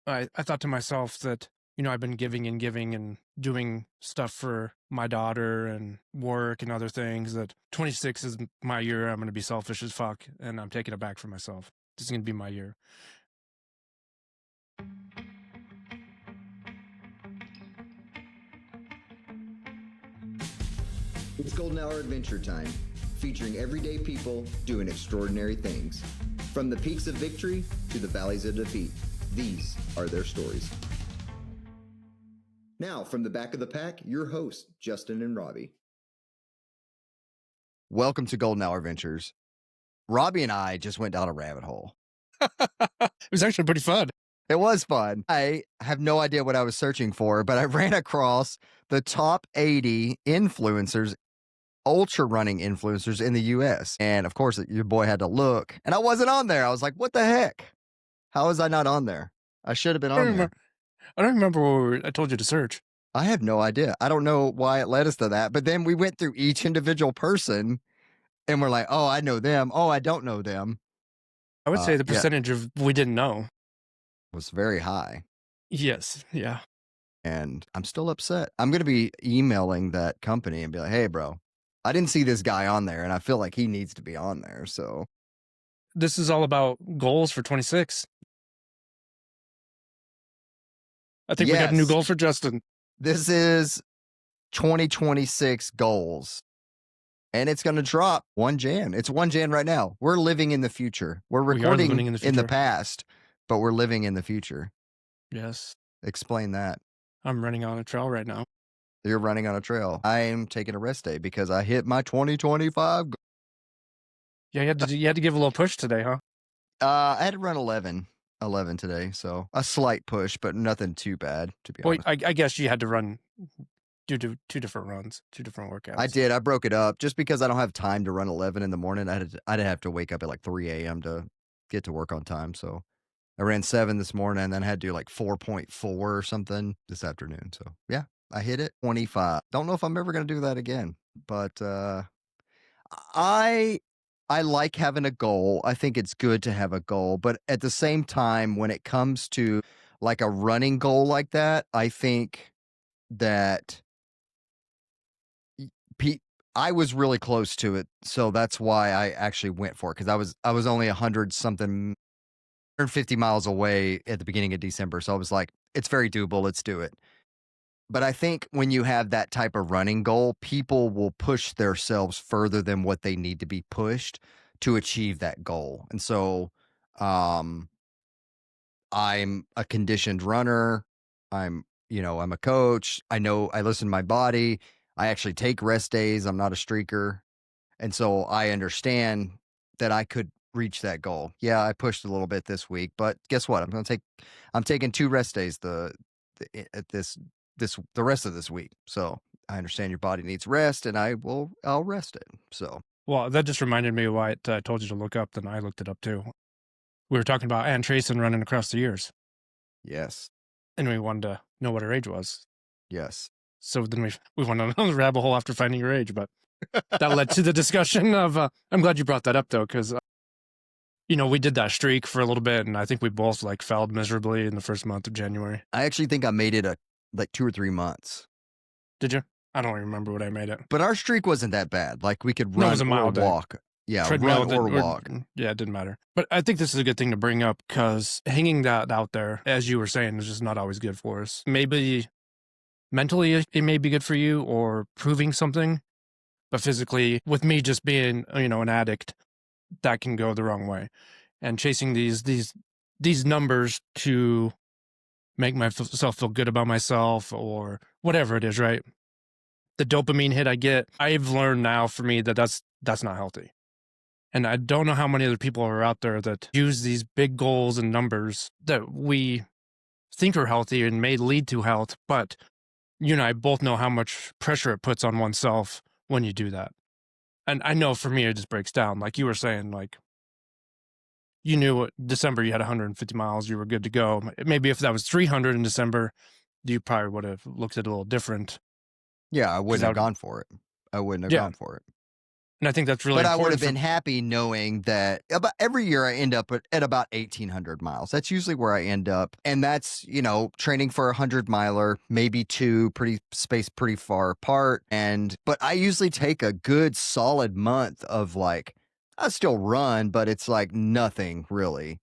I thought to myself that, I've been giving and giving and doing stuff for my daughter and work and other things, that 26 is my year. I'm going to be selfish as fuck, and I'm taking it back for myself. This is going to be my year. It's Golden Hour Adventure Time, featuring everyday people doing extraordinary things. From the peaks of victory to the valleys of defeat, these are their stories. Now, from the back of the pack, your hosts, Justin and Robbie. Welcome to Golden Hour Adventures. Robbie and I just went down a rabbit hole. It was actually pretty fun. It was fun. I have no idea what I was searching for, but I ran across the top 80 influencers, ultra running influencers in the US. And of course, your boy had to look, and I wasn't on there. I was like, what the heck? How was I not on there? I should have been on there. I don't remember what I told you to search. I have no idea. I don't know why it led us to that. But then we went through each individual person and we're like, oh, I know them. Oh, I don't know them. I would say the percentage of we didn't know was very high. Yes. Yeah. And I'm still upset. I'm going to be emailing that company and be like, hey, bro, I didn't see this guy on there and I feel like he needs to be on there. So this is all about goals for 26. I think we got a new goal for Justin. This is 2026 goals. And it's going to drop 1 Jan. It's 1 Jan right now. We're living in the future. We're recording in the past, but we're living in the future. Yes. Explain that. I'm running on a trail right now. You're running on a trail. I am taking a rest day because I hit my 2025 goal. Yeah, you had to give a little push today, huh? I had to run 11 today, so a slight push, but nothing too bad, to be honest. I guess you had to run two different runs, 2 different workouts. I did. I broke it up just because I don't have time to run 11 in the morning. I'd have to wake up at like 3 a.m. to get to work on time. So I ran 7 this morning and then had to do like 4.4 or something this afternoon. So yeah, I hit it 25. Don't know if I'm ever going to do that again, but I like having a goal. I think it's good to have a goal, but at the same time, when it comes to like a running goal like that, I think that I was really close to it. So that's why I actually went for it. Cause I was only 150 miles away at the beginning of December. So I was like, it's very doable. Let's do it. But I think when you have that type of running goal, people will push themselves further than what they need to be pushed to achieve that goal. And so, I'm a conditioned runner. I'm a coach. I listen to my body. I actually take rest days. I'm not a streaker. And so I understand that I could reach that goal. Yeah, I pushed a little bit this week, but guess what? I'm taking 2 rest days the rest of this week. So I understand your body needs rest and I'll rest it. So, well, that just reminded me of why I told you to look up. Then I looked it up too. We were talking about Andreas running across the years. Yes. And we wanted to know what her age was. Yes. So then we went on the rabbit hole after finding your age, but that led to the discussion of, I'm glad you brought that up though. Cause we did that streak for a little bit and I think we both like failed miserably in the first month of January. I actually think I made it like 2 or 3 months. Did you? I don't remember what I made it. But our streak wasn't that bad. Like we could run or walk. Yeah, treadmill run or walk. Yeah, it didn't matter. But I think this is a good thing to bring up because hanging that out there, as you were saying, is just not always good for us. Maybe mentally it may be good for you or proving something, but physically, with me just being an addict, that can go the wrong way. And chasing these numbers to make myself feel good about myself or whatever it is, right? The dopamine hit I get, I've learned now for me that that's not healthy. And I don't know how many other people are out there that use these big goals and numbers that we think are healthy and may lead to health, but you and I both know how much pressure it puts on oneself when you do that. And I know for me, it just breaks down. Like you were saying, like you knew December you had 150 miles, you were good to go. Maybe if that was 300 in December, you probably would have looked at it a little different. Yeah, I wouldn't have gone for it. I wouldn't have gone for it. And I think that's really But I would have important been for happy knowing that about every year I end up at about 1,800 miles. That's usually where I end up. And that's, training for a 100 miler, maybe two, pretty spaced pretty far apart. But I usually take a good solid month of like, I still run, but it's like nothing really.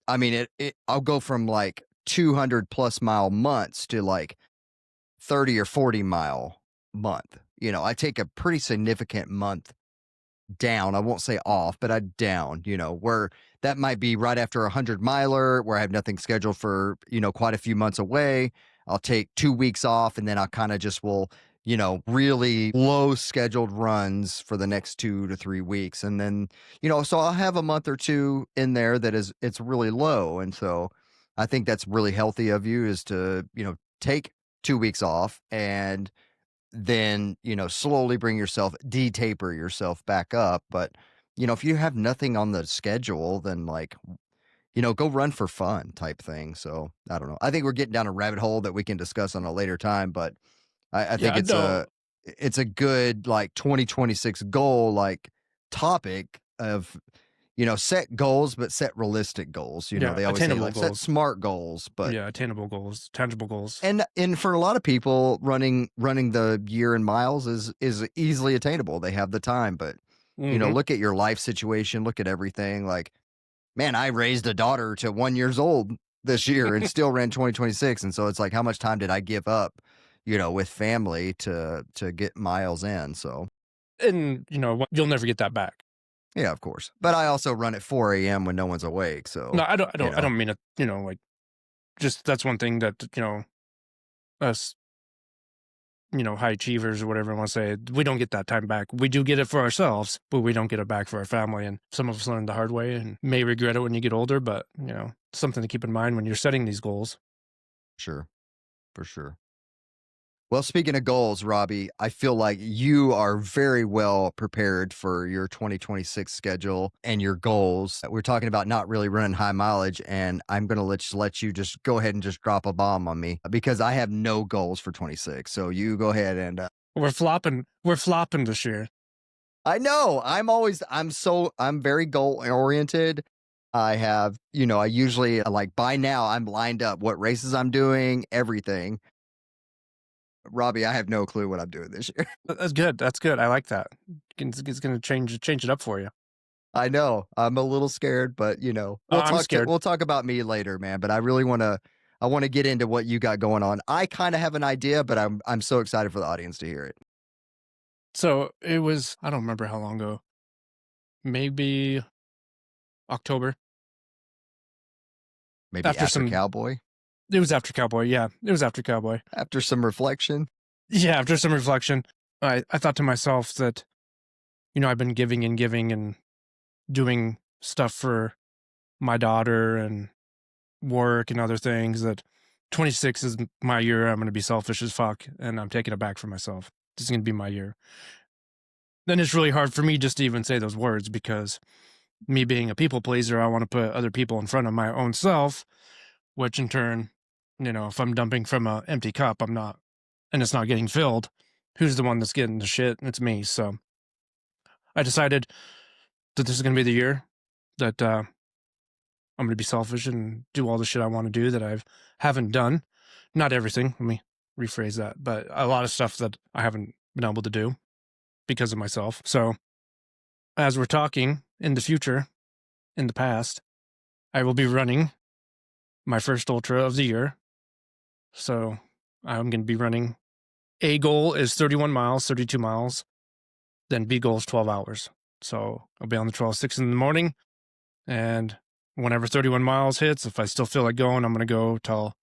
I mean, I'll go from like 200 plus mile months to like 30 or 40 mile month. I take a pretty significant month down. I won't say off, but I down, where that might be right after a 100 miler where I have nothing scheduled for, quite a few months away. I'll take 2 weeks off and then I kind of just will, really low scheduled runs for the next 2 to 3 weeks. And then, so I'll have a month or two in there it's really low. And so I think that's really healthy of you is to, take 2 weeks off and then, slowly bring yourself, de-taper yourself back up. But, if you have nothing on the schedule, then like, go run for fun type thing. So I don't know. I think we're getting down a rabbit hole that we can discuss on a later time, but I think yeah, no, it's a good like 2026 goal, like topic of, set goals, but set realistic goals. yeah, They always say attainable like set goals. smart goals, but Yeah, attainable goals, tangible goals. and for a lot of people, running the year in miles is easily attainable. They have the time, but Hmm. look at your life situation, look at everything. Like, man, I raised a daughter to 1 years old this year and still ran 2026, and so it's like, how much time did I give up, with family to get miles in? So And you'll never get that back. yeah, of course. But I also run at 4 a.m. when no one's awake. No, So I don't. I you don't. I know, don't mean it. Like just that's one thing that us high achievers or whatever I want to say. We don't get that time back. We do get it for ourselves, but we don't get it back for our family. And some of us learn the hard way and may regret it when you get older. But something to keep in mind when you're setting these goals. sure, for sure. Well, speaking of goals, Robbie, I feel like you are very well prepared for your 2026 schedule and your goals. We're talking about not really running high mileage, and I'm going to let you just go ahead and just drop a bomb on me because I have no goals for 26. So you go ahead and We're flopping. We're flopping this year. I know I'm very goal oriented. I have, I usually like by now I'm lined up what races I'm doing, everything. Robbie, I have no clue what I'm doing this year. That's good. That's good. I like that. It's going to change it up for you. I know. I'm a little scared, but I'm scared. we'll talk about me later, man. But I really I want to get into what you got going on. I kind of have an idea, but I'm so excited for the audience to hear it. So it was. I don't remember how long ago. Maybe October. Maybe after Cowboy, It was after Cowboy. Yeah, it was after Cowboy. after some reflection. Yeah, after some reflection, I thought to myself that, I've been giving and giving and doing stuff for my daughter and work and other things that 26 is my year. I'm going to be selfish as fuck and I'm taking it back for myself. This is going to be my year. Then it's really hard for me just to even say those words because me being a people pleaser, I want to put other people in front of my own self, which in turn, if I'm dumping from an empty cup, I'm not, and it's not getting filled, who's the one that's getting the shit? It's me. So I decided that this is going to be the year that I'm going to be selfish and do all the shit I want to do that I haven't done. Not everything. Let me rephrase that, but a lot of stuff that I haven't been able to do because of myself. So as we're talking in the future, in the past, I will be running my first ultra of the year. So I'm going to be running. A goal is 31 miles, 32 miles. Then B goal is 12 hours. So I'll be on the trail 6 in the morning. And whenever 31 miles hits, if I still feel like going, I'm going to go till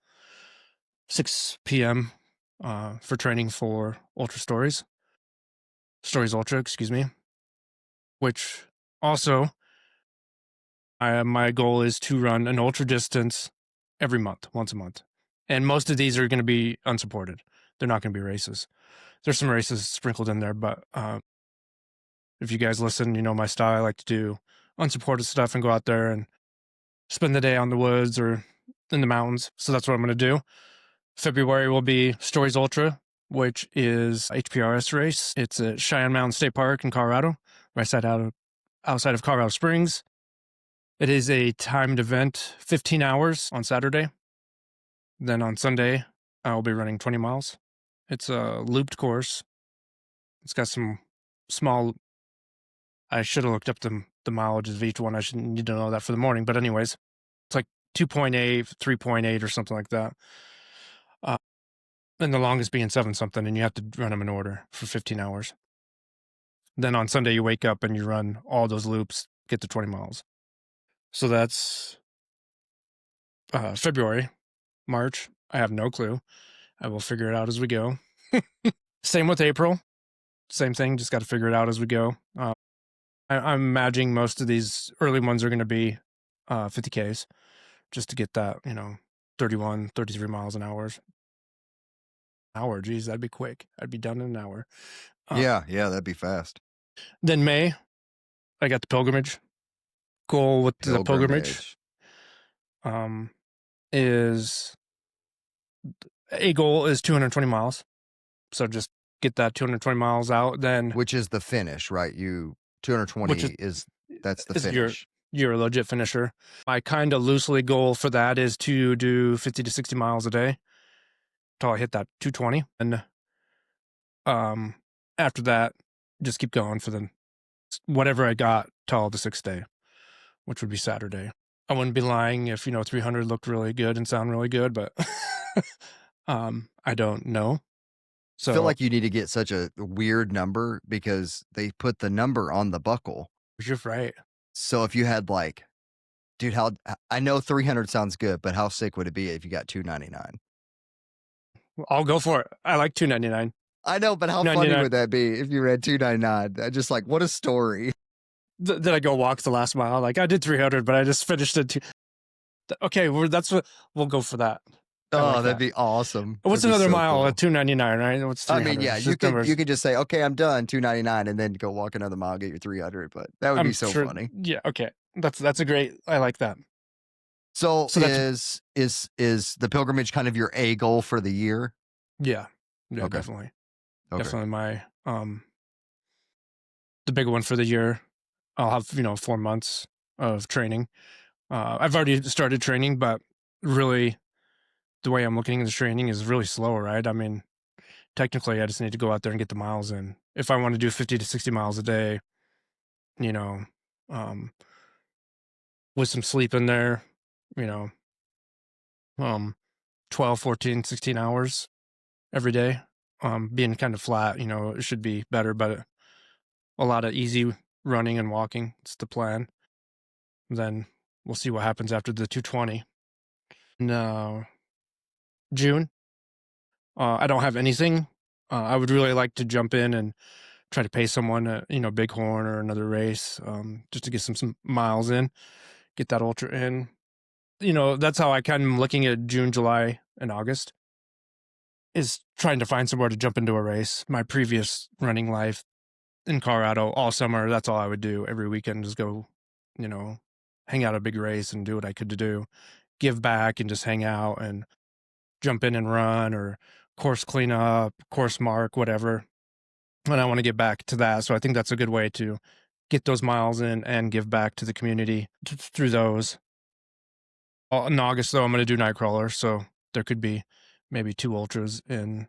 6 p.m. For training for Ultra Stories. Stories Ultra, excuse me. Which also, my goal is to run an ultra distance every month, once a month. And most of these are going to be unsupported. They're not going to be races. There's some races sprinkled in there, but if you guys listen, you know my style. I like to do unsupported stuff and go out there and spend the day on the woods or in the mountains. So that's what I'm going to do. February will be Stories Ultra, which is HPRS race. It's at Cheyenne Mountain State Park in Colorado. outside of Colorado Springs. It is a timed event, 15 hours on Saturday. Then on Sunday, I'll be running 20 miles. It's a looped course. It's got some small. I should have looked up the mileages of each one. I shouldn't need to know that for the morning. But anyways, it's like 2.8, 3.8 or something like that. And the longest being 7 something, and you have to run them in order for 15 hours. Then on Sunday, you wake up and you run all those loops, get to 20 miles. So that's February. March, I have no clue. I will figure it out as we go. Same with April. Same thing, just got to figure it out as we go. I'm imagining most of these early ones are going to be 50Ks just to get that, 31, 33 miles an hour. Geez, that'd be quick. I'd be done in an hour. Yeah, that'd be fast. Then May, I got the pilgrimage. Goal with the pilgrimage is 220 miles. So just get that 220 miles out. Then, which is the finish, right? 220 that's the finish. You're a legit finisher. My kind of loosely goal for that is to do 50 to 60 miles a day until I hit that 220. And after that, just keep going for whatever I got till the 6th day, which would be Saturday. I wouldn't be lying if 300 looked really good and sound really good, but I don't know. So I feel like you need to get such a weird number because they put the number on the buckle. You're right. So if you had dude, I know 300 sounds good, but how sick would it be if you got 299? I'll go for it. I like 299. I know, but how funny would that be if you read 299? Just what a story. Did I go walk the last mile? I did 300, but I just finished it. Okay, we'll go for that. That'd be awesome. What's another mile at 299, right? What's 300? I mean, yeah, you could just say, okay, I'm done, 299, and then go walk another mile, get your 300. But that would be so funny. Yeah, okay, that's a great. I like that. So is the pilgrimage kind of your A goal for the year? Yeah, okay. Definitely. Okay. Definitely my the big one for the year. I'll have 4 months of training. I've already started training, but really, the way I'm looking at the training is really slow, right? I mean, technically, I just need to go out there and get the miles in. If I want to do 50 to 60 miles a day, with some sleep in there, 12, 14, 16 hours every day, being kind of flat, it should be better, but a lot of easy running and walking. It's the plan. Then we'll see what happens after the 220. No. June. I don't have anything. I would really like to jump in and try to pay someone at, Bighorn or another race, just to get some miles in, get that ultra in. That's how I kind of am looking at June, July, and August, is trying to find somewhere to jump into a race. My previous running life in Colorado, all summer, that's all I would do every weekend, just go, hang out at a big race and do what I could to do, give back and just hang out and jump in and run or course cleanup, course mark, whatever. And I want to get back to that. So I think that's a good way to get those miles in and give back to the community through those. In August, though, I'm going to do Nightcrawler. So there could be maybe 2 ultras in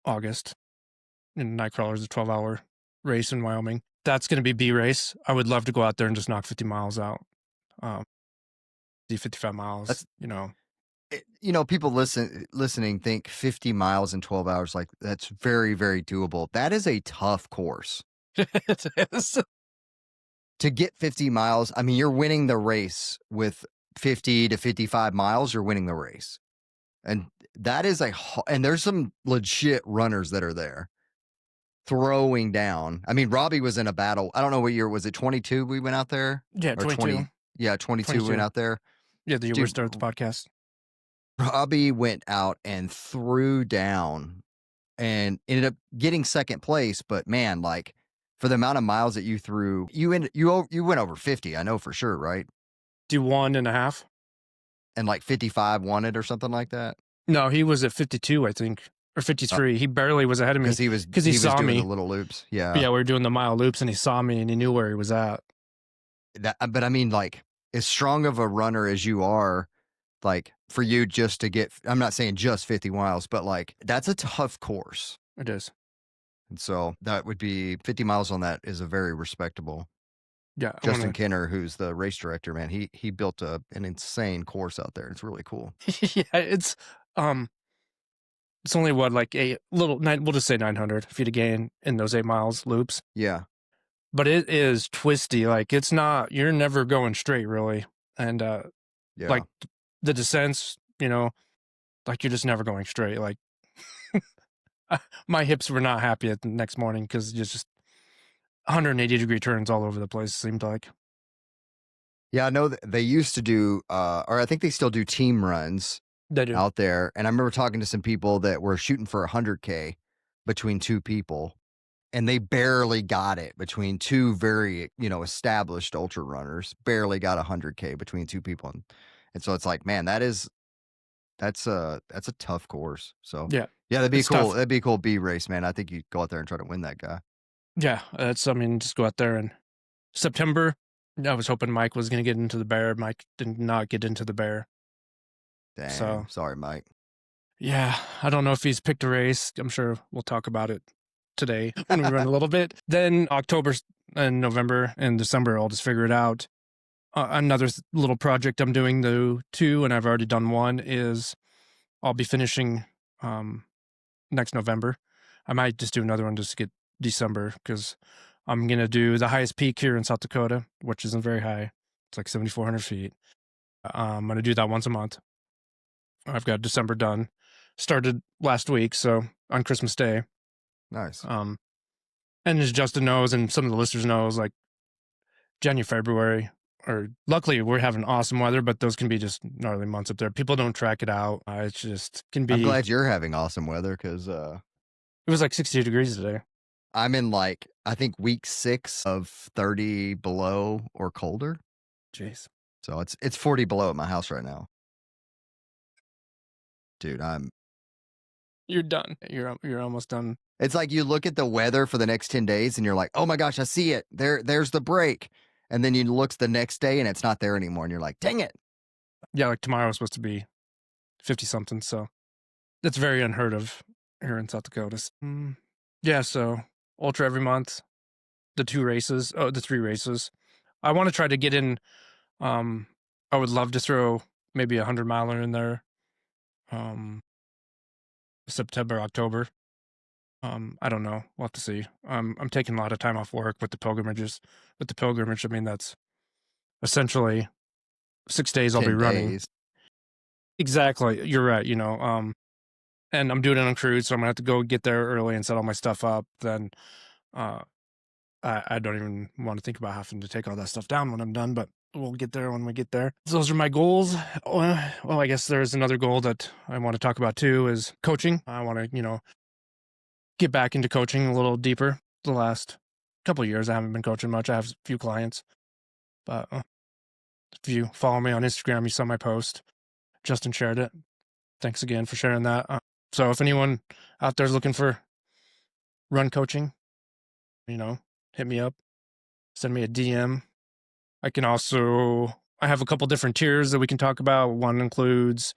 August. And Nightcrawler is a 12-hour race in Wyoming. That's going to be B race. I would love to go out there and just knock 50 miles out. 55 miles, people listening think 50 miles in 12 hours, that's very, very doable. That is a tough course. It is. To get 50 miles, I mean, you're winning the race with 50 to 55 miles, you're winning the race. And that is and there's some legit runners that are there throwing down. I mean, Robbie was in a battle. I don't know what year, was it 22 we went out there? Yeah, 22. 22 went out there. Yeah, the year we started the podcast. Robbie went out and threw down and ended up getting second place. But man, for the amount of miles that you threw, you went over 50. I know for sure, right? Do 1.5. And 55 won it or something like that. No, he was at 52, I think. or 53. He barely was ahead of me because he was because he he was saw doing the me. little loops. Yeah. Yeah, we were doing the mile loops, and he saw me, and he knew where he was at. But I mean, like, as strong of a runner as you are, like, for you just to get, I'm not saying just 50 miles, but like, that's a tough course. It is. And so that would be 50 miles on that is a very respectable. Yeah, I Justin want Kenner, who's the race director, man, he built an insane course out there. It's really cool. to. Yeah, it's only what, like a little nine. We'll just say 900 feet of gain in those 8 miles loops. Yeah. But it is twisty. Like it's not. You're never going straight, really. And Yeah. like the descents, like you're just never going straight. Like my hips were not happy at the next morning because just 180-degree turns all over the place. It seemed like Yeah, I know that they used to do, or I think they still do team runs they do. out there. And I remember talking to some people that were shooting for 100K between two people, and they barely got it between two very, established ultra runners, barely got 100K between two people. And so it's like, man, that's a tough course. So Yeah, yeah, that'd be it's cool. tough. That'd be a cool B race, man. I think you go out there and try to win that guy. Yeah, just go out there and September. I was hoping Mike was going to get into the bear. Mike did not get into the bear. Damn. So Sorry, Mike. yeah, I don't know if he's picked a race. I'm sure we'll talk about it today when we run a little bit. Then October and November and December, I'll just figure it out. Another little project I'm doing though too, and I've already done one, is I'll be finishing next November. I might just do another one just to get December because I'm gonna do the highest peak here in South Dakota, which isn't very high. It's like 7,400 feet. I'm gonna do that once a month. I've got December done. Started last week, so on Christmas Day. Nice. And as Justin knows, and some of the listeners knows, like January, February, or luckily we're having awesome weather, but those can be just gnarly months up there. People don't track it out. It just can be. I'm glad you're having awesome weather because it was like 62 degrees today. I'm in like, I think week 6 of 30 below or colder. Jeez. So it's 40 below at my house right now. Dude, You're done. You're almost done. it's like you look at the weather for the next 10 days and you're like, oh my gosh, I see it. There's the break. And then you look the next day and it's not there anymore. And you're like, dang it. Yeah, like tomorrow is supposed to be 50 something. So that's very unheard of here in South Dakota. Yeah, so ultra every month, the 3 races. I want to try to get in. I would love to throw maybe 100-miler in there. September, October. I don't know. We'll have to see. I'm taking a lot of time off work with the pilgrimages. With the pilgrimage, I mean, that's essentially 6 days I'll be 10 running. days. Exactly. You're right. And I'm doing it on cruise, so I'm gonna have to go get there early and set all my stuff up. Then, I don't even want to think about having to take all that stuff down when I'm done, but we'll get there when we get there. So those are my goals. Well, I guess there's another goal that I want to talk about too, is coaching. I want to, get back into coaching a little deeper. The last couple of years, I haven't been coaching much. I have a few clients, but if you follow me on Instagram, you saw my post. Justin shared it. Thanks again for sharing that. So if anyone out there is looking for run coaching, hit me up, send me a DM. I have a couple different tiers that we can talk about. One includes,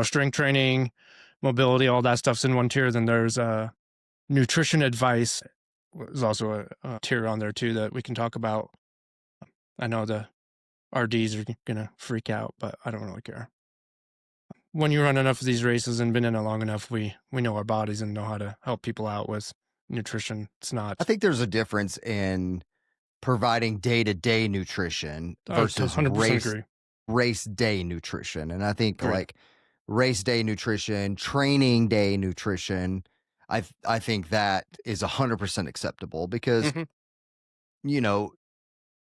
strength training, mobility, all that stuff's in one tier. Then there's nutrition advice. There's also a tier on there too that we can talk about. I know the RDs are gonna freak out, but I don't really care. When you run enough of these races and been in it long enough, we know our bodies and know how to help people out with nutrition. It's not. I think there's a difference in providing day-to-day nutrition versus 100% agree. race day nutrition. And I think Right. like race day nutrition, training day nutrition, I think that is 100% acceptable because,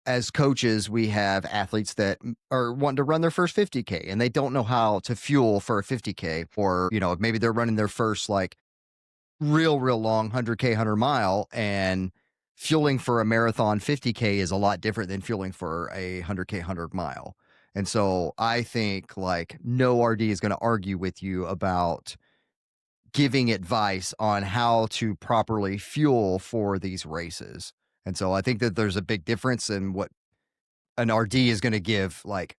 as coaches, we have athletes that are wanting to run their first 50K and they don't know how to fuel for a 50K, or, maybe they're running their first like real long 100K, 100-mile, and fueling for a marathon 50K is a lot different than fueling for a 100K, 100-mile. And so I think like no RD is going to argue with you about giving advice on how to properly fuel for these races. And so I think that there's a big difference in what an RD is going to give, like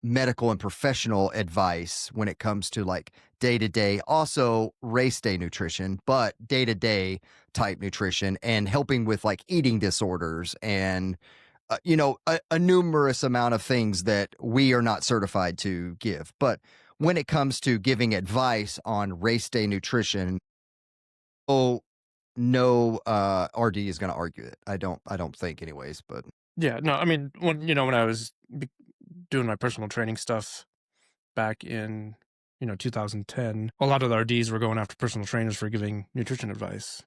medical and professional advice when it comes to like day to day, also race day nutrition, but day to day type nutrition and helping with like eating disorders and, a numerous amount of things that we are not certified to give. But when it comes to giving advice on race day nutrition, oh, no RD is going to argue it. I don't think anyways, but Yeah, no, I mean, when I was doing my personal training stuff back in 2010, a lot of the RDs were going after personal trainers for giving nutrition advice.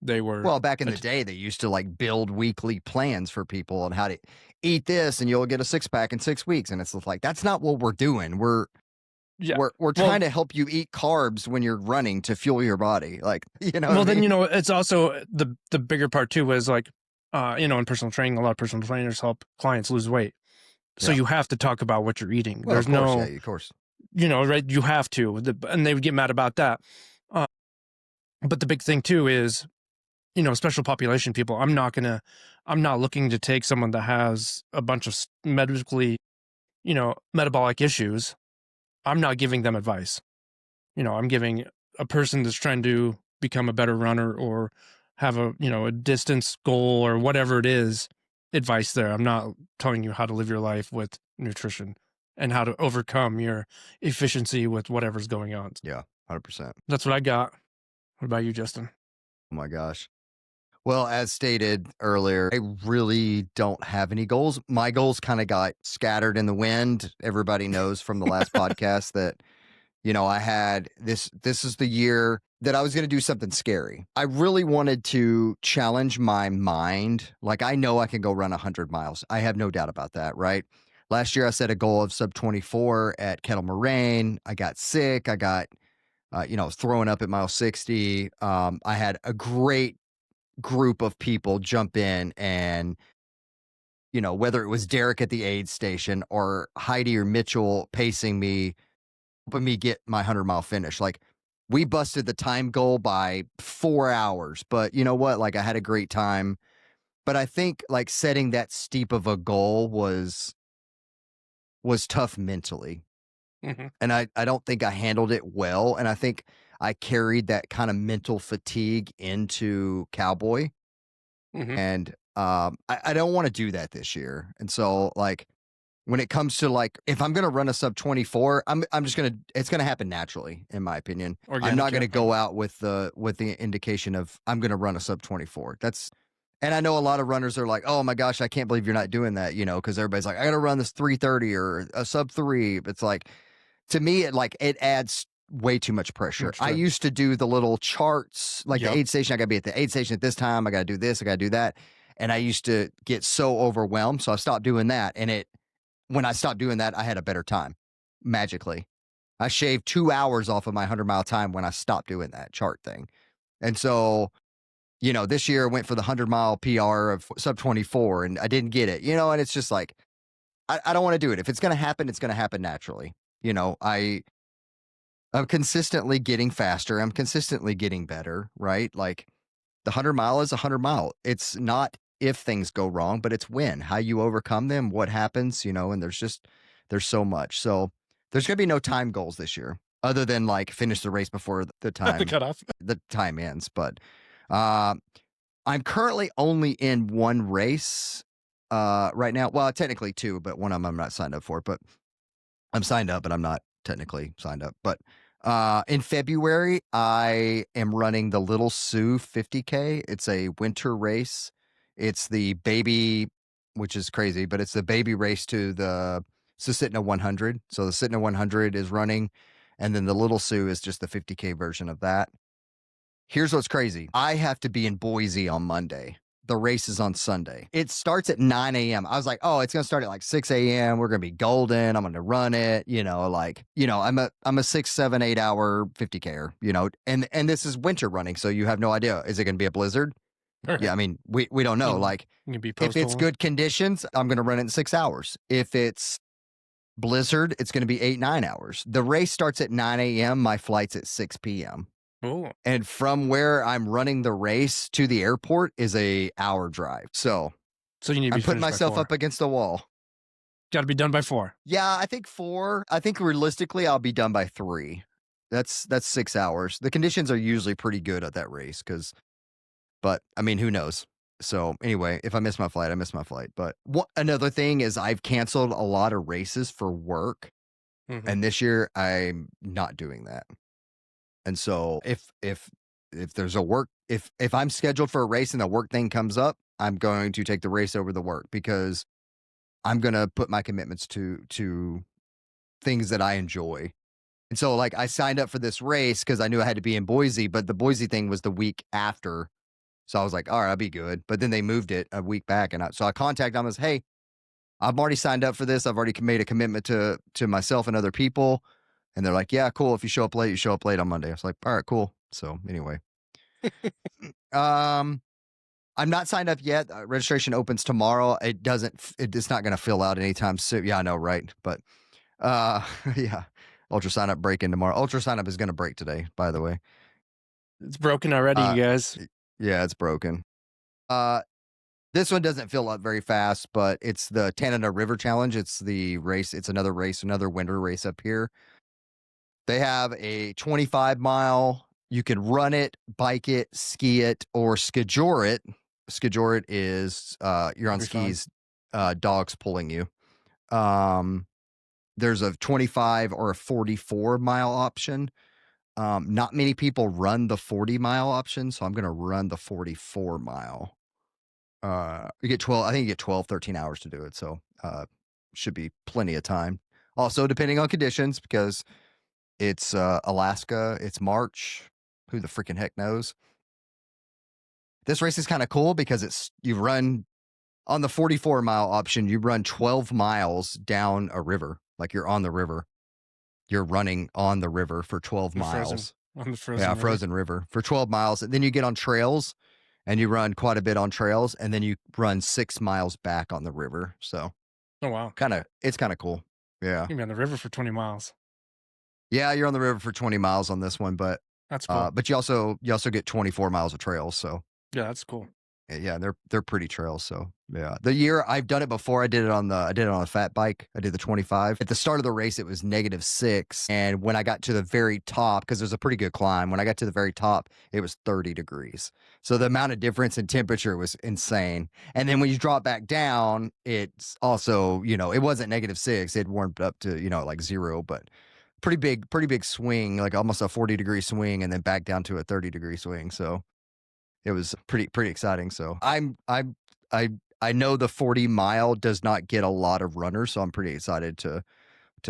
They were well, back in the day, they used to like build weekly plans for people on how to eat this and you'll get a 6-pack in 6 weeks. And it's just like, that's not what we're doing. We're yeah. we're trying to help you eat carbs when you're running to fuel your body. Like, what I Then mean? it's also the bigger part too was like in personal training, a lot of personal trainers help clients lose weight. So Yeah. you have to talk about what you're eating. Well, There's of course, no, yeah, of course. right? You have to, and they would get mad about that. But the big thing too is, special population people. I'm not looking to take someone that has a bunch of medically, metabolic issues. I'm not giving them advice. I'm giving a person that's trying to become a better runner or have a distance goal or whatever it is, advice there. I'm not telling you how to live your life with nutrition and how to overcome your efficiency with whatever's going on. Yeah, 100%. That's what I got. What about you, Justin? Oh my gosh. Well, as stated earlier, I really don't have any goals. My goals kind of got scattered in the wind. Everybody knows from the last podcast that, I had this is the year that I was going to do something scary. I really wanted to challenge my mind. Like, I know I can go run 100 miles. I have no doubt about that, right? Last year, I set a goal of sub 24 at Kettle Moraine. I got sick. I got, I was throwing up at mile 60. I had a great group of people jump in and, whether it was Derek at the aid station or Heidi or Mitchell pacing me, helping me get my 100-mile finish. Like, we busted the time goal by 4 hours, but you know what? Like, I had a great time. But I think like setting that steep of a goal was tough mentally. Mm-hmm. And I don't think I handled it well. And I think I carried that kind of mental fatigue into Cowboy. Mm-hmm. And I don't want to do that this year. And so like when it comes to like if I'm gonna run a sub 24, it's gonna happen naturally, in my opinion. I'm not gonna go out with the indication of I'm gonna run a sub 24. And I know a lot of runners are like, oh my gosh, I can't believe you're not doing that, because everybody's like, I gotta run this 3:30 or a sub 3. It's like, to me, it adds way too much pressure. I used to do the little charts, like the aid station. I gotta be at the aid station at this time. I gotta do this. I gotta do that. And I used to get so overwhelmed. So I stopped doing that. And when I stopped doing that, I had a better time magically. I shaved 2 hours off of my 100-mile time when I stopped doing that chart thing. And so, this year I went for the 100-mile PR of sub 24 and I didn't get it, and it's just like, I don't want to do it. If it's going to happen, it's going to happen naturally. I'm consistently getting faster. I'm consistently getting better, right? Like the 100-mile is a 100-mile. It's not if things go wrong, but it's when, how you overcome them, what happens, and there's so much. So there's going to be no time goals this year other than like finish the race before the time, the time ends. But I'm currently only in one race right now. Well, technically two, but one of them I'm not signed up for, but I'm signed up, but I'm not technically signed up. But in February, I am running the Little Sioux 50K. It's a winter race. It's the baby, which is crazy, but it's the baby race to the Susitna 100. So the Susitna 100 is running, and then the Little Sioux is just the 50K version of that. Here's what's crazy. I have to be in Boise on Monday. The race is on Sunday. It starts at 9 a.m. I was like, oh, it's going to start at like 6 a.m. We're going to be golden. I'm going to run it. I'm a 6, 7, 8 hour 50K-er, and this is winter running. So you have no idea. Is it going to be a blizzard? Yeah. I mean, we don't know. Like if it's good conditions, I'm going to run it in 6 hours. If it's Blizzard, it's going to be 8, 9 hours. The race starts at 9 a.m. My flight's at 6 p.m. Oh, And from where I'm running the race to the airport is a hour drive. So so you need to I'm be putting finished by myself 4. up against the wall. Got to be done by 4. Yeah, I think 4. I think realistically I'll be done by 3. That's 6 hours. The conditions are usually pretty good at that race but I mean, who knows? So anyway, if I miss my flight, I miss my flight. But another thing is I've canceled a lot of races for work, Mhm. and this year I'm not doing that. And so if there's a work if I'm scheduled for a race and the work thing comes up, I'm going to take the race over the work because I'm going to put my commitments to things that I enjoy. And so like I signed up for this race cuz I knew I had to be in Boise, but the Boise thing was the week after. So I was like, "All right, I'll be good." But then they moved it a week back and so I contacted them as, "Hey, I've already signed up for this. I've already made a commitment to myself and other people." And they're like, "Yeah, cool. If you show up late, you show up late on Monday." I was like, "All right, cool." So anyway, um, I'm not signed up yet. Registration opens tomorrow. It's not going to fill out anytime soon. Yeah, I know, right? But yeah, Ultra sign up break in tomorrow. Ultra sign up is going to break today, by the way. It's broken already, Uh, you guys. yeah, it's broken. Uh, this one doesn't fill up very fast, but it's the Tanana River Challenge. It's the race. It's another race, another winter race up here. They have a 25-mile. You can run it, bike it, ski it, or skijor it. Skijor it is you're on That'll be fun. skis, dogs pulling you. Um, there's a 25 or a 44-mile option. Not many people run the 40-mile option, so I'm going to run the 44-mile. You get 12, I think you get 12, 13 hours to do it. So should be plenty of time. Also, depending on conditions, because it's Alaska, it's March. Who the freaking heck knows? This race is kind of cool because you run on the 44-mile option, you run 12 miles down a river. Like you're on the river. You're running on the river for 12 The frozen miles. on the Yeah, frozen river. frozen river for 12 miles. And then you get on trails and you run quite a bit on trails. And then you run 6 miles back on the river. So Oh wow. it's kind of cool. Yeah. You're gonna be on the river for 20 miles. Yeah, you're on the river for 20 miles on this one, That's cool. but you also get 24 miles of trails. So Yeah, that's cool. yeah, they're pretty trails. So yeah, the year I've done it before, I did it on a fat bike. I did the 25. At the start of the race, it was -6, and when I got to the very top, because there's a pretty good climb, when I got to the very top, it was 30 degrees. So the amount of difference in temperature was insane. And then when you drop back down, it's also it wasn't -6. It warmed up to like 0, but pretty big swing, like almost a 40-degree swing, and then back down to a 30-degree swing. So it was pretty exciting. So I know the 40-mile does not get a lot of runners, so I'm pretty excited to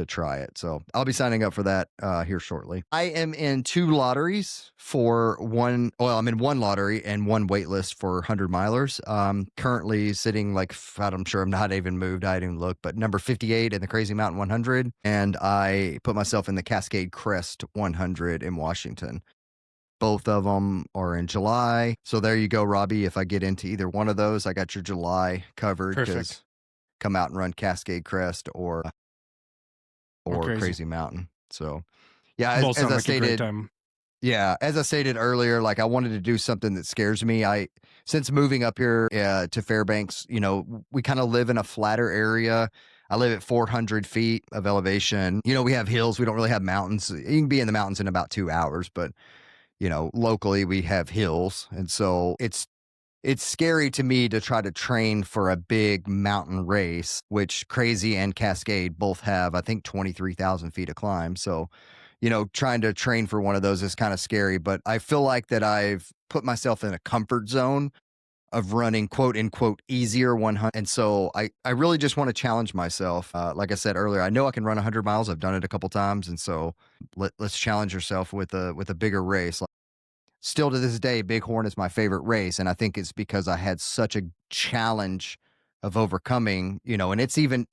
try it. So I'll be signing up for that here shortly. I am in 2 lotteries for one. Well, I'm in 1 lottery and 1 wait list for 100-milers. Currently sitting I'm sure I'm not even moved. I didn't even look, but number 58 in the Crazy Mountain 100, and I put myself in the Cascade Crest 100 in Washington. Both of them are in July. So there you go, Robbie. If I get into either one of those, I got your July covered Perfect. because come out and run Cascade Crest or Or crazy. Crazy Mountain. So yeah, Both as sound I like a great stated, time. yeah, as I stated earlier, like I wanted to do something that scares me. Since moving up here to Fairbanks, we kind of live in a flatter area. I live at 400 feet of elevation. We have hills. We don't really have mountains. You can be in the mountains in about 2 hours, but locally we have hills. And so it's scary to me to try to train for a big mountain race, which Crazy and Cascade both have, I think, 23,000 feet of climb. So, trying to train for one of those is kind of scary, but I feel like that I've put myself in a comfort zone of running quote unquote easier 100. And so I really just want to challenge myself. Like I said earlier, I know I can run 100 miles. I've done it a couple times. And so let's challenge yourself with a bigger race. Still to this day, Bighorn is my favorite race, and I think it's because I had such a challenge of overcoming, and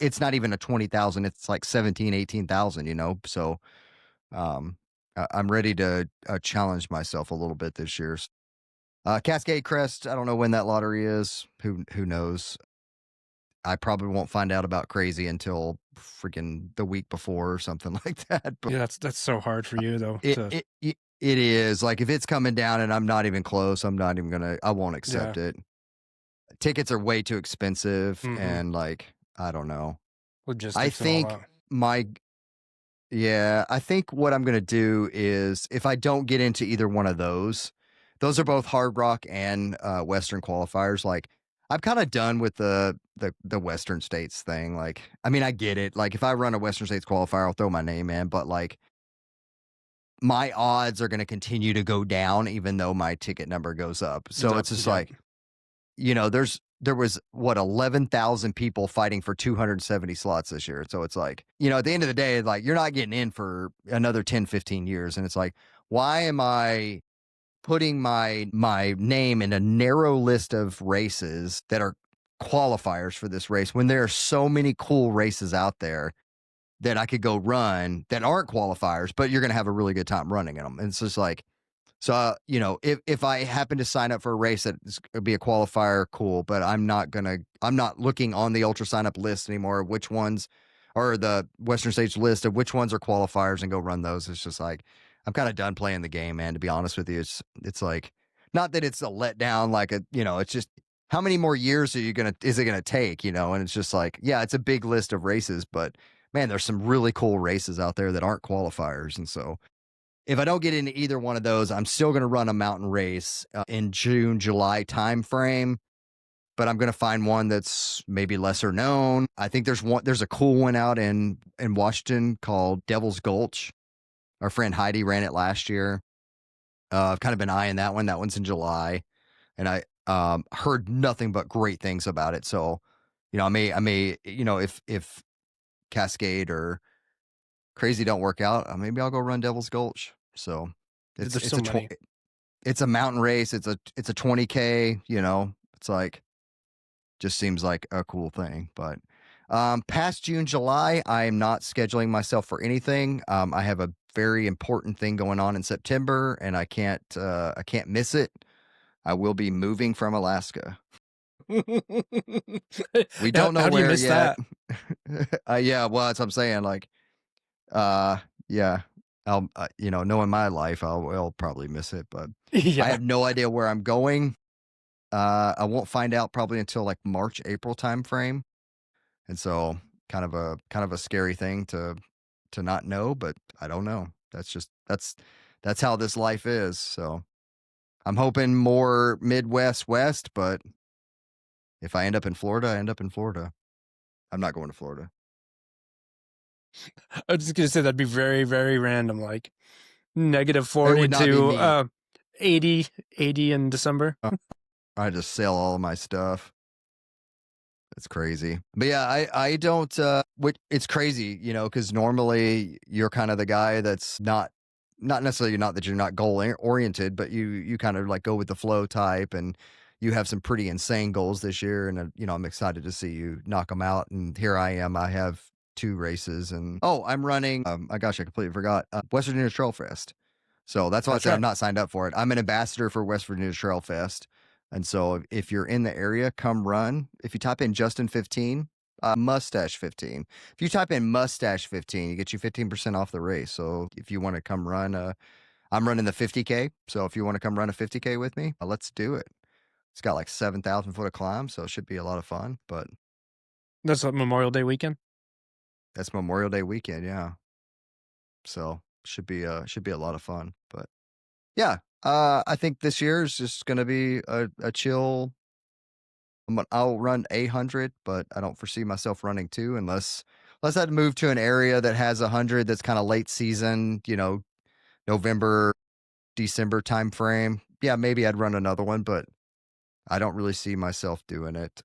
it's not even a 20,000, it's like 17, 18,000, so I'm ready to challenge myself a little bit this year. Cascade Crest, I don't know when that lottery is. Who knows? I probably won't find out about crazy until freaking the week before or something like that. But Yeah, that's so hard for you though it to it it, it is like if it's coming down and I'm not even close, I'm not even gonna. I won't yeah. accept it. Tickets are way too expensive, Mhm. and like I don't know. I Logistics and all think that. my Yeah, I think what I'm gonna do is if I don't get into either one of those are both Hard Rock and Western qualifiers. Like I'm kind of done with the Western States thing. Like, I mean, I get it. Like, if I run a Western States qualifier, I'll throw my name in, but like my odds are gonna continue to go down, even though my ticket number goes up. So Yep, it's just yep. like there was what 11,000 people fighting for 270 slots this year. So it's like, at the end of the day, like you're not getting in for another 10, 15 years. And it's like, why am I putting my name in a narrow list of races that are qualifiers for this race when there are so many cool races out there that I could go run that aren't qualifiers, but you're going to have a really good time running in them. And it's just like, so, if I happen to sign up for a race that's gonna be a qualifier, cool. But I'm not looking on the ultra sign up list anymore. Of which ones, or the Western States list of which ones are qualifiers, and go run those. It's just like I'm kind of done playing the game, man. To be honest with you, it's like not that it's a letdown. Like it's just how many more years is it gonna take? And it's just like, yeah, it's a big list of races, but man, there's some really cool races out there that aren't qualifiers, and so if I don't get into either one of those, I'm still going to run a mountain race in June, July timeframe. But I'm going to find one that's maybe lesser known. I think there's a cool one out in Washington called Devil's Gulch. Our friend Heidi ran it last year. I've kind of been eyeing that one. That one's in July, and I heard nothing but great things about it. So, I may, if Cascade or Crazy don't work out, maybe I'll go run Devil's Gulch. So it's There's it's so a many. it's a mountain race. It's a 20K, It's like just seems like a cool thing. But past June, July, I am not scheduling myself for anything. I have a very important thing going on in September and I can't miss it. I will be moving from Alaska. We don't know How do you where miss yet. that? Yeah, well, that's what I'm saying. Like, uh, yeah, knowing my life, I'll probably miss it, but I Yeah. have no idea where I'm going. I won't find out probably until like March, April timeframe. And so kind of a scary thing to not know, but I don't know. That's how this life is. So I'm hoping more Midwest West, but if I end up in Florida, I end up in Florida. I'm not going to Florida. I was just gonna say that'd be very, very random, like negative It 40 would not be to me. 80 in December. I just sell all of my stuff. It's crazy. But yeah, I don't it's crazy, cuz normally you're kind of the guy that's not necessarily not that you're not oriented, but you kind of like go with the flow type and you have some pretty insane goals this year and I'm excited to see you knock them out and here I am. I have two races and I'm running I gosh, I completely forgot. West Virginia Trail Fest. So that's why I That's said I'm right. not signed up for it. I'm an ambassador for West Virginia Trail Fest. And so if you're in the area, come run. If you type in Justin 15, mustache 15. If you type in mustache 15, you get you 15% off the race. So if you want to come run, I'm running the 50K. So if you want to come run a 50K with me, let's do it. It's got like 7,000 foot of climb. So it should be a lot of fun. But That's a Memorial Day weekend. that's Memorial Day weekend. Yeah. So should be a lot of fun. But yeah, I think this year is just going to be a chill. I'll run 800, but I don't foresee myself running two unless I'd move to an area that has 100 that's kind of late season, November, December time frame. Yeah, maybe I'd run another one, but I don't really see myself doing it.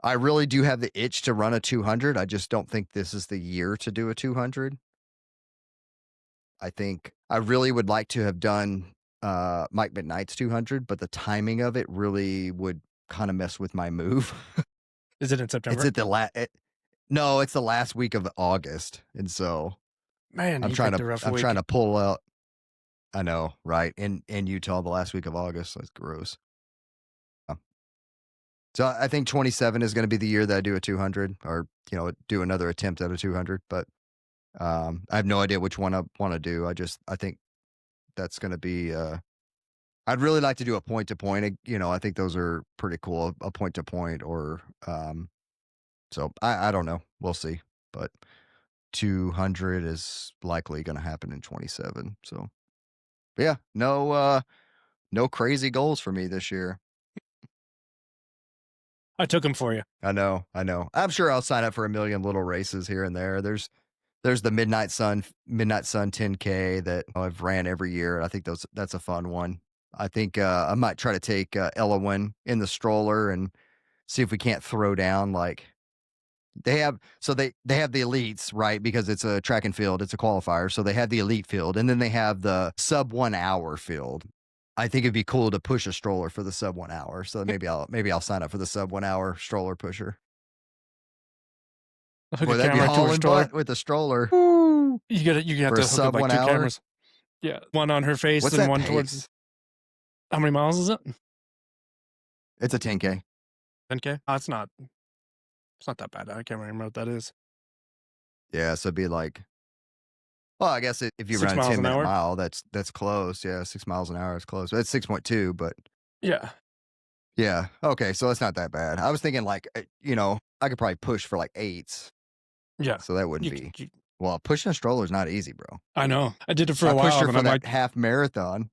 I really do have the itch to run a 200. I just don't think this is the year to do a 200. I think I really would like to have done Mike McKnight's 200, but the timing of it really would kind of mess with my move. Is it in It's September? at the no, it's the last week of August, and so Man, I'm he trying picked to a rough I'm trying week. to pull out. I know, right? In Utah, the last week of August. That's gross. So I think 27 is going to be the year that I do a 200 or, do another attempt at a 200. But I have no idea which one I want to do. I think that's going to be, I'd really like to do a point to point. I think those are pretty cool. A point to point or, so I don't know. We'll see. But 200 is likely going to happen in 27. So, but yeah, no crazy goals for me this year. I took them for you. I know. I'm sure I'll sign up for a million little races here and there. There's the Midnight Sun 10K that I've ran every year. I think that's a fun one. I think I might try to take Elowin in the stroller and see if we can't throw down like they have the elites, right? Because it's a track and field, it's a qualifier. So they have the elite field and then they have the sub 1 hour field. I think it'd be cool to push a stroller for the sub 1 hour. So maybe I'll sign up for the sub 1 hour stroller pusher. Boy, that'd be hauling butt with a stroller. You have to hook sub up like 1 two hour? cameras. Yeah, one on her face What's and that one pace? towards. How many miles is it? It's a 10K. 10K? Oh, it's not that bad. I can't remember what that is. Yeah, so it'd be like, well, I guess if you 6 run a miles an 10-minute hour? mile, that's close. Yeah, 6 miles an hour is close. That's 6.2, but Yeah. yeah. Okay, so it's not that bad. I was thinking like, I could probably push for like 8s. Yeah. So that wouldn't be. Well, pushing a stroller is not easy, bro. I know. I did it for a while. I pushed her and for I'm that like, half marathon.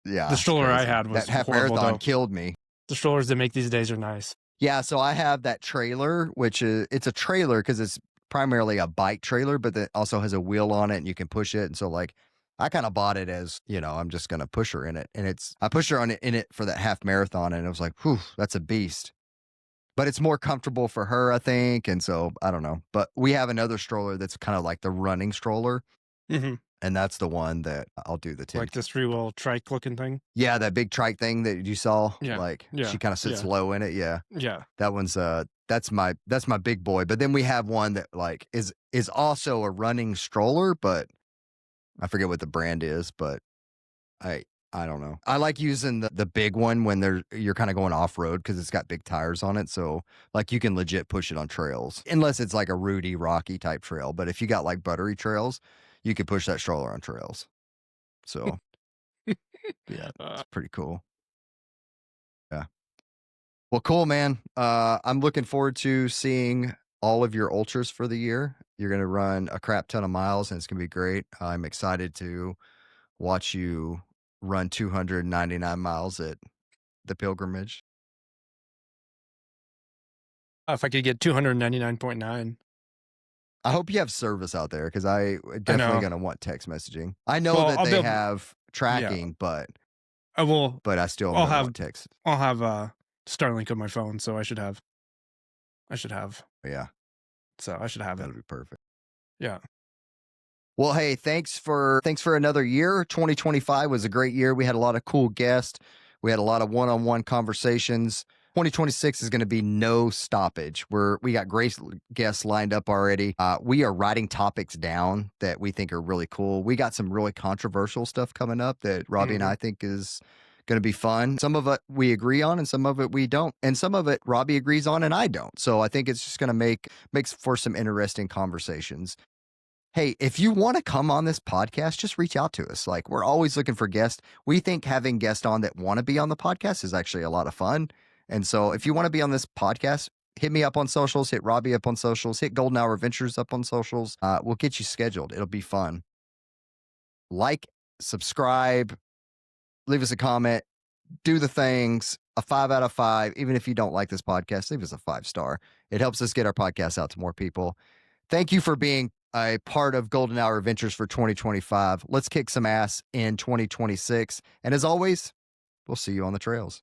Yeah. the stroller I crazy. had was that half horrible, marathon though. killed me. The strollers they make these days are nice. Yeah, so I have that trailer, which it's a trailer because it's primarily a bike trailer, but it also has a wheel on it and you can push it. And so like I kind of bought it as, I'm just gonna push her in it. And I pushed her in it for that half marathon and it was like, whew, that's a beast. But it's more comfortable for her, I think. And so I don't know. But we have another stroller that's kind of like the running stroller. Mm-hmm. And that's the one that I'll do the 10. Like this 3-wheel trike looking thing. Yeah, that big trike thing that you saw. Yeah. Like Yeah. she kind of sits low in it. Yeah. Yeah. That one's that's my big boy. But then we have one that like is also a running stroller, but I forget what the brand is, but I don't know. I like using the big one when you're kind of going off road because it's got big tires on it. So like you can legit push it on trails unless it's like a Rudy Rocky type trail. But if you got like buttery trails, you could push that stroller on trails. So yeah, it's pretty cool. Yeah. Well, cool, man. I'm looking forward to seeing all of your ultras for the year. You're going to run a crap ton of miles and it's going to be great. I'm excited to watch you run 299 miles at the pilgrimage. If I could get 299.9. I hope you have service out there because I definitely going to want text messaging. I know that they have tracking, but I will. But I still have want text. I'll have Starlink on my phone, so I should have. Yeah. So I should have That'll it. be perfect. Yeah. Well, hey, thanks for another year. 2025 was a great year. We had a lot of cool guests. We had a lot of one-on-one conversations. 2026 is going to be no stoppage. We got great guests lined up already. We are writing topics down that we think are really cool. We got some really controversial stuff coming up that Robbie and I think is going to be fun. Some of it we agree on and some of it we don't. And some of it Robbie agrees on and I don't. So I think it's just going to makes for some interesting conversations. Hey, if you want to come on this podcast, just reach out to us. Like, we're always looking for guests. We think having guests on that want to be on the podcast is actually a lot of fun. And so if you want to be on this podcast, hit me up on socials, hit Robbie up on socials, hit Golden Hour Ventures up on socials. We'll get you scheduled. It'll be fun. Like, subscribe, leave us a comment, do the things. A 5 out of 5. Even if you don't like this podcast, leave us a 5-star. It helps us get our podcast out to more people. Thank you for being a part of Golden Hour Ventures for 2025. Let's kick some ass in 2026. And as always, we'll see you on the trails.